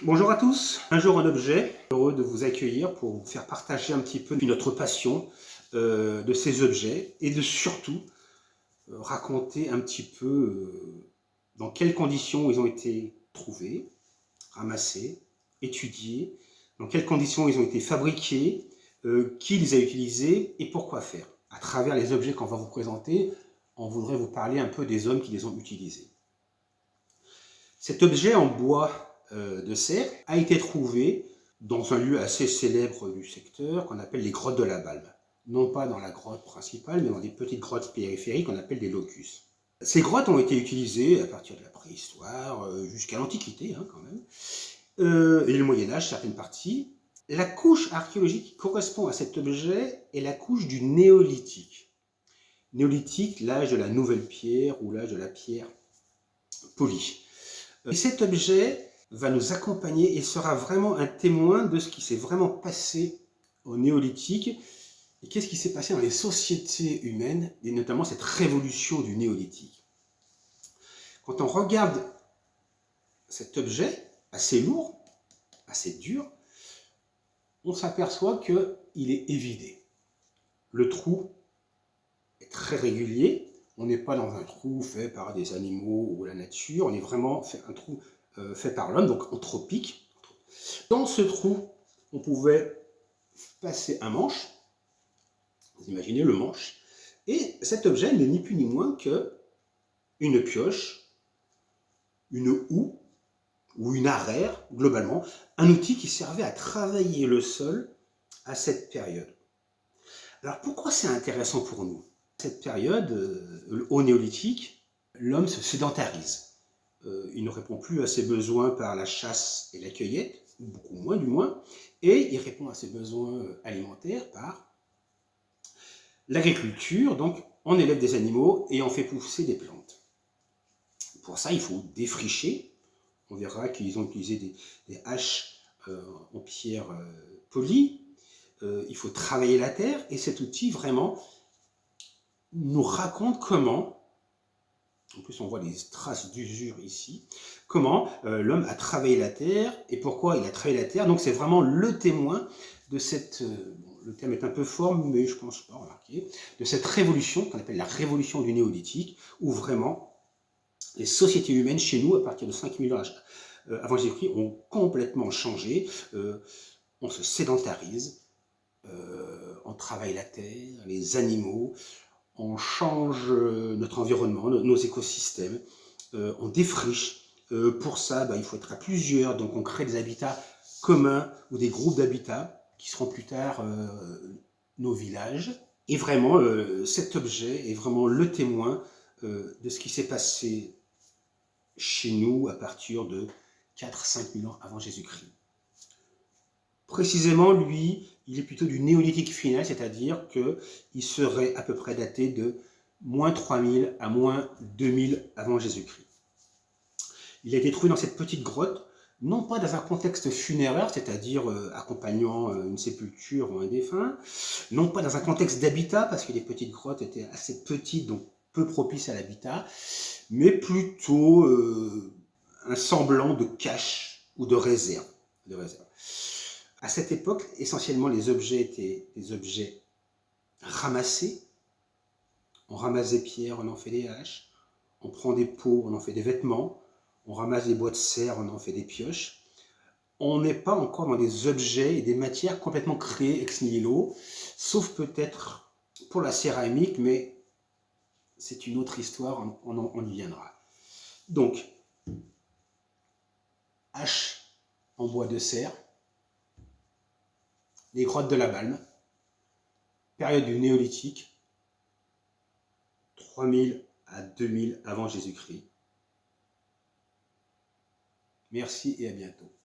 Bonjour à tous, un jour un objet, heureux de vous accueillir pour vous faire partager un petit peu notre passion de ces objets et de surtout raconter un petit peu dans quelles conditions ils ont été trouvés, ramassés, étudiés, dans quelles conditions ils ont été fabriqués, qui les a utilisés et pourquoi faire. À travers les objets qu'on va vous présenter, on voudrait vous parler un peu des hommes qui les ont utilisés. Cet objet en bois de serre a été trouvé dans un lieu assez célèbre du secteur qu'on appelle les grottes de la Balme. Non pas dans la grotte principale, mais dans des petites grottes périphériques qu'on appelle des locus. Ces grottes ont été utilisées à partir de la préhistoire jusqu'à l'Antiquité quand même, et le Moyen-Âge, certaines parties. La couche archéologique qui correspond à cet objet est la couche du néolithique. Néolithique, l'âge de la nouvelle pierre ou l'âge de la pierre polie. Et cet objet va nous accompagner et sera vraiment un témoin de ce qui s'est vraiment passé au néolithique et qu'est-ce qui s'est passé dans les sociétés humaines et notamment cette révolution du néolithique. Quand on regarde cet objet assez lourd, assez dur, on s'aperçoit qu'il est évidé. Le trou est très régulier. On n'est pas dans un trou fait par des animaux ou la nature, on est vraiment fait un trou fait par l'homme, donc anthropique. Dans ce trou, on pouvait passer un manche, vous imaginez le manche, et cet objet n'est ni plus ni moins que une pioche, une houe ou une arère, globalement, un outil qui servait à travailler le sol à cette période. Alors pourquoi c'est intéressant pour nous? Cette période, au néolithique, l'homme se sédentarise. Il ne répond plus à ses besoins par la chasse et la cueillette, beaucoup moins du moins, et il répond à ses besoins alimentaires par l'agriculture, donc on élève des animaux et on fait pousser des plantes. Pour ça, il faut défricher. On verra qu'ils ont utilisé des haches en pierre polie. Il faut travailler la terre et cet outil vraiment nous raconte comment, en plus on voit des traces d'usure ici, comment l'homme a travaillé la terre et pourquoi il a travaillé la terre. Donc c'est vraiment le témoin de cette, le terme est un peu fort, mais je ne pense pas remarquer, de cette révolution qu'on appelle la révolution du néolithique, où vraiment les sociétés humaines chez nous, à partir de 5000 ans avant Jésus-Christ, ont complètement changé. On se sédentarise, on travaille la terre, les animaux, on change notre environnement, nos écosystèmes, on défriche. Pour ça, il faut être à plusieurs, donc on crée des habitats communs ou des groupes d'habitats qui seront plus tard nos villages. Et vraiment, cet objet est vraiment le témoin de ce qui s'est passé chez nous à partir de 4-5 000 ans avant Jésus-Christ. Précisément, lui, il est plutôt du néolithique final, c'est-à-dire qu'il serait à peu près daté de moins 3000 à moins 2000 avant Jésus-Christ. Il a été trouvé dans cette petite grotte, non pas dans un contexte funéraire, c'est-à-dire accompagnant une sépulture ou un défunt, non pas dans un contexte d'habitat, parce que les petites grottes étaient assez petites, donc peu propices à l'habitat, mais plutôt un semblant de cache ou de réserve. À cette époque, essentiellement, les objets étaient des objets ramassés. On ramasse des pierres, on en fait des haches. On prend des pots, on en fait des vêtements. On ramasse des bois de serre, on en fait des pioches. On n'est pas encore dans des objets et des matières complètement créées ex nihilo, sauf peut-être pour la céramique, mais c'est une autre histoire, on y viendra. Donc, hache en bois de serre, les grottes de la Balme, période du néolithique, 3000 à 2000 avant Jésus-Christ. Merci et à bientôt.